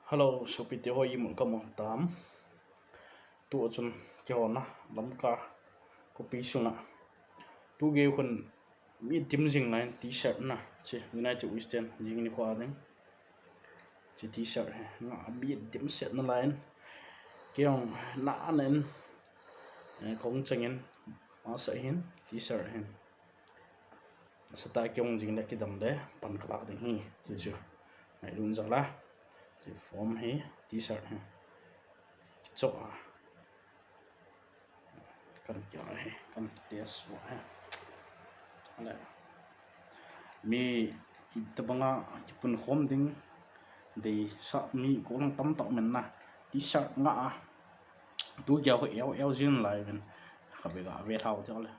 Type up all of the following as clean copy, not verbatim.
Hello, so piti ho imon ka mo tam. Tu chun kyo na lam ka ko pi sunga. Tu ge khun mi tim jing line t-shirt na che United Western jing ni khwa ding. Che t-shirt nga mi tim set na line. Kyong na nen kong changin ma sa hin t-shirt hin. Sa ta kyong jing la ki dam de pan kala ding hi che chu. Nai lun za la. Chỉ form hay t-shirt ha chọc à cần chọn hay cần test ha ala mi itabanga chipun khom ding de sa mi ko nang tam tok men na t-shirt nga tu giao cái eo zin lại men kha be ga ve thau cho la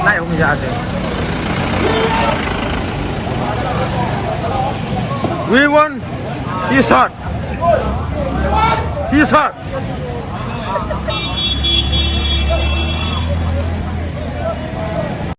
Này không ra gì. We want t-shirt.